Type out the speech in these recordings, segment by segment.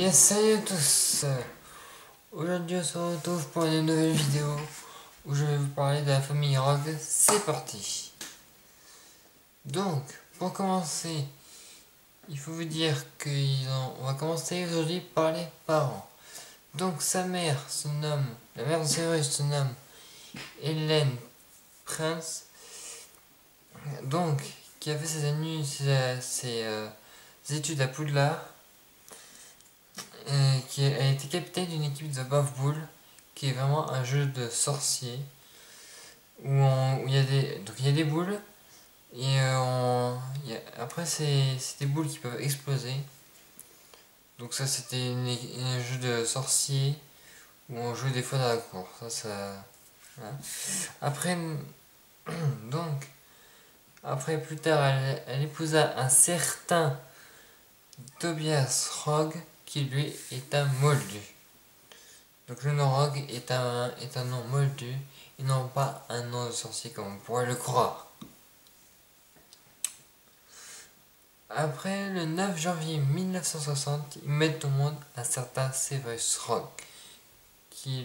Yes, salut à tous. Aujourd'hui on se retrouve pour une nouvelle vidéo où je vais vous parler de la famille Rogue. C'est parti. Donc, pour commencer, il faut vous dire on va commencer aujourd'hui par les parents. Donc sa mère se nomme, la mère de Severus se nomme Hélène Prince, donc qui a fait ses études à Poudlard. Qui a été capitaine d'une équipe de Buff Bull, qui est vraiment un jeu de sorcier où il y a des boules et après c'est des boules qui peuvent exploser. Donc ça c'était un jeu de sorcier où on joue des fois dans la cour. Voilà. Après donc après plus tard elle épousa un certain Tobias Rogue qui lui est un moldu. Donc le nom Rogue est un nom moldu et non pas un nom de sorcier comme on pourrait le croire. Après le 9 janvier 1960, ils mettent au monde un certain Severus Rogue, qui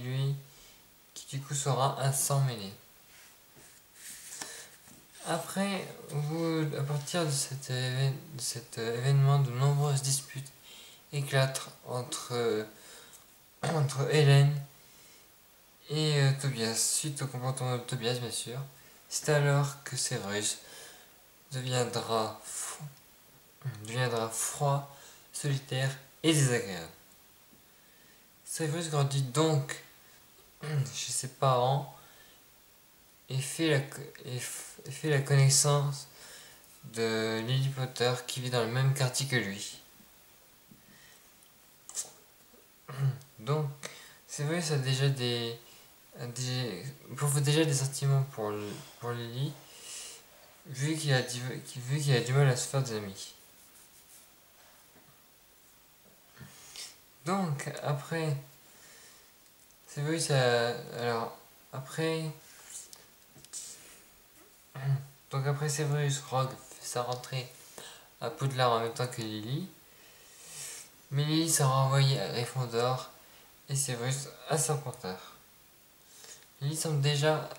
du coup sera un sang mêlé. Après, à partir de cet événement, de nombreuses disputes éclatent entre Hélène et Tobias, suite au comportement de Tobias bien sûr. C'est alors que Severus deviendra froid, solitaire et désagréable. Severus grandit donc chez ses parents et fait la connaissance de Lily Potter qui vit dans le même quartier que lui. Donc, Severus a déjà des sentiments pour Lily, vu qu'il a du mal à se faire des amis. Donc, après, Severus a. Alors, après. Donc, après Severus, Rogue fait sa rentrée à Poudlard en même temps que Lily. Mais Lily sera envoyée à Gryffondor et Severus à Serpentard. Lily sont déjà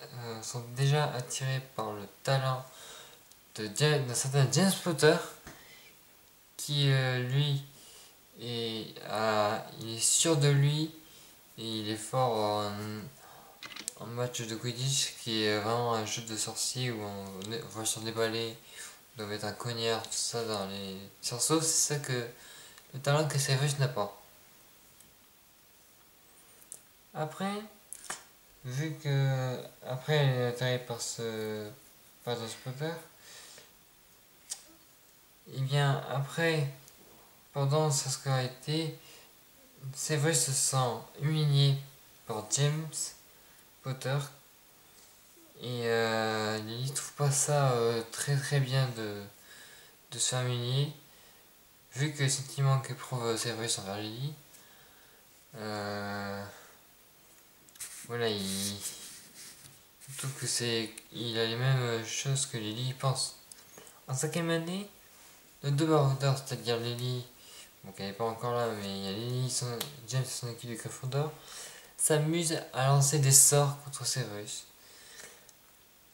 attirés par le talent d'un certain James Potter qui, lui, il est sûr de lui et il est fort en match de Quidditch qui est vraiment un jeu de sorcier où on va sur des balais, on doit mettre un cognard, tout ça dans les cerceaux. C'est ça que le talent que Severus n'a pas. Après, vu que après elle est attirée par James Potter, et bien après, pendant sa scolarité, Severus se sent humilié par James Potter et Lily trouve pas ça très très bien de se faire humilier vu que le sentiment qu'éprouve Severus envers Lily. Voilà, il trouve que il a les mêmes choses que Lily pense. En cinquième année, nos deux baroudeurs, c'est-à-dire Lily, bon elle n'est pas encore là, mais il y a Lily, James et son équipe de Gryffondor, s'amusent à lancer des sorts contre Severus.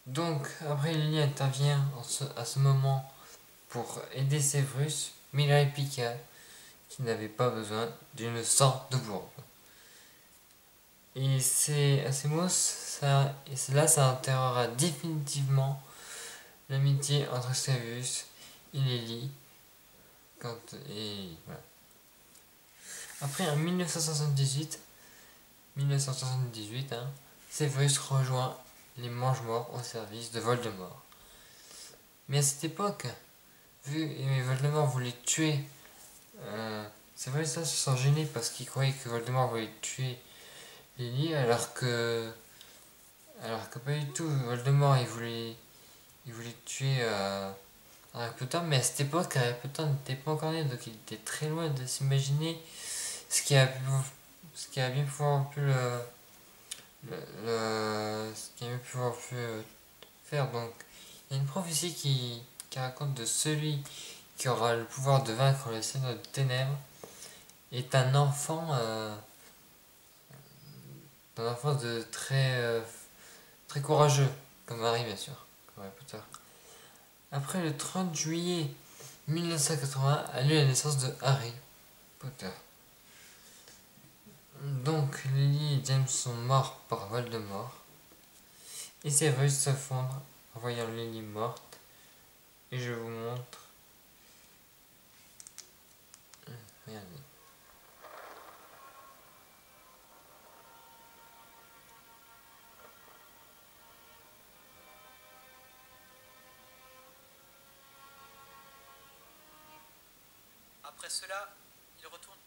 Donc, après Lily intervient à ce moment pour aider Severus, mais il répliqua qu'il n'avait pas besoin d'une sorte de bourbe. Et c'est à ces mots, ça enterrera définitivement l'amitié entre Severus et Lily. Voilà. Après, en 1978, Severus rejoint les Mange-Morts au service de Voldemort. Mais à cette époque, vu que Voldemort voulait tuer, Severus se sent gêné parce qu'il croyait que Voldemort voulait tuer Lily, alors que pas du tout. Voldemort il voulait tuer Harry Potter, mais à cette époque Harry Potter n'était pas encore né, donc il était très loin de s'imaginer ce qui a bien pouvoir pu faire. Donc il y a une prophétie qui raconte de celui qui aura le pouvoir de vaincre le Seigneur des Ténèbres, est un enfant de très courageux, comme Harry bien sûr, comme Harry Potter. Après le 30 juillet 1980 a lieu la naissance de Harry Potter. Donc Lily et James sont morts par Voldemort. Et Severus s'effondre en voyant Lily morte. Et je vous montre. Regardez. Après cela, il retourne.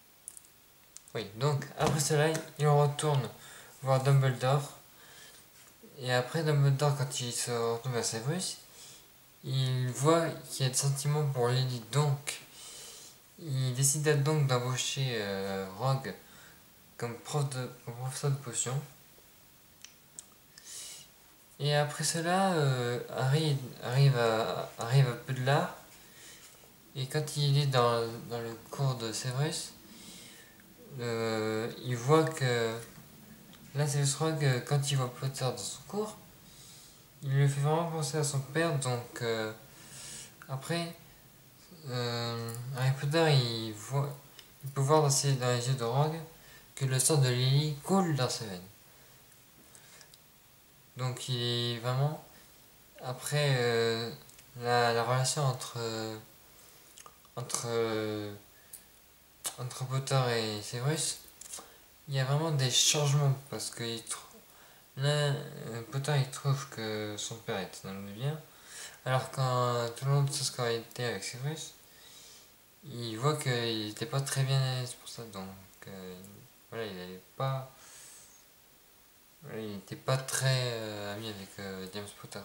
Oui, donc après cela, il retourne voir Dumbledore. Et après Dumbledore, quand il se retourne vers Severus, il voit qu'il y a des sentiments pour Lily. Donc, il décida donc d'embaucher Rogue comme professeur de potions. Et après cela, Harry arrive à Poudlard. Et quand il est dans le cours de Severus, il voit que là, Severus Rogue, quand il voit Potter dans son cours, il lui fait vraiment penser à son père. Donc après, Harry Potter, il peut voir dans les yeux de Rogue que le sang de Lily coule dans ses veines. Donc il est vraiment après la relation entre, entre Potter et Severus, il y a vraiment des changements parce que là, Potter il trouve que son père était dans le bien, alors quand tout le monde de sa scolarité avec Severus, il voit qu'il n'était pas très bien à l'aise pour ça, donc voilà, il n'était pas très ami avec James Potter.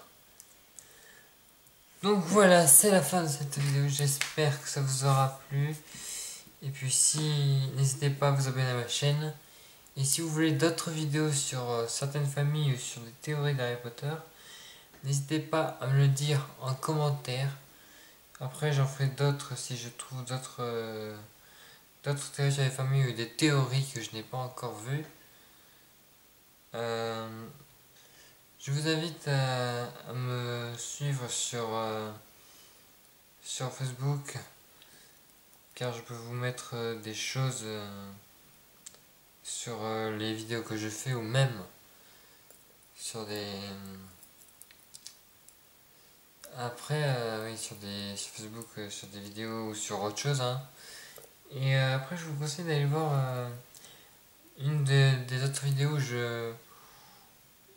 Donc voilà, c'est la fin de cette vidéo, j'espère que ça vous aura plu. Et puis n'hésitez pas à vous abonner à ma chaîne. Et si vous voulez d'autres vidéos sur certaines familles ou sur des théories d'Harry Potter, n'hésitez pas à me le dire en commentaire. Après j'en ferai d'autres si je trouve d'autres théories sur les familles ou des théories que je n'ai pas encore vues. Je vous invite à me suivre sur Facebook, car je peux vous mettre des choses sur les vidéos que je fais, ou même sur des... Après, oui, sur Facebook, sur des vidéos ou sur autre chose, hein. Et après, je vous conseille d'aller voir une des autres vidéos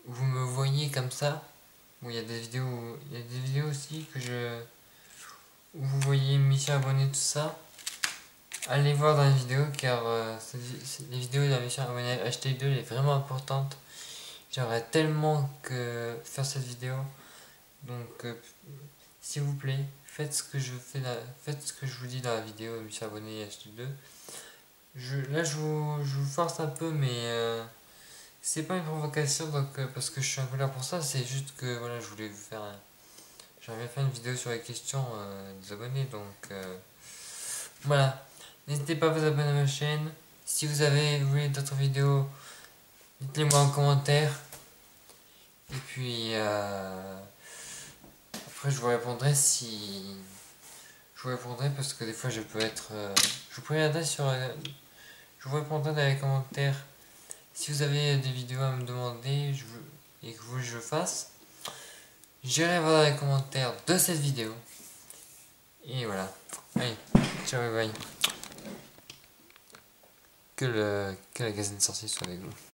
où vous me voyez comme ça. Où il y a des vidéos aussi où vous voyez Mission Abonné, tout ça. Allez voir dans les vidéos, car les vidéos de la Mission Abonné HT2 est vraiment importante. J'aimerais tellement que faire cette vidéo. Donc, s'il vous plaît, faites ce que je vous dis dans la vidéo Mission Abonné HT2. Là, je vous force un peu, mais c'est pas une provocation, donc parce que je suis en colère pour ça. C'est juste que voilà, je voulais vous faire j'aimerais bien faire une vidéo sur les questions des abonnés, donc voilà. N'hésitez pas à vous abonner à ma chaîne. Si vous voulez d'autres vidéos, dites-les moi en commentaire. Et puis après je vous répondrai parce que des fois je peux être... je vous répondrai je vous répondrai dans les commentaires si vous avez des vidéos à me demander et que vous voulez que je fasse. J'irai voir dans les commentaires de cette vidéo. Et voilà. Allez, ciao, bye bye. Que la gazette sorcier soit avec vous.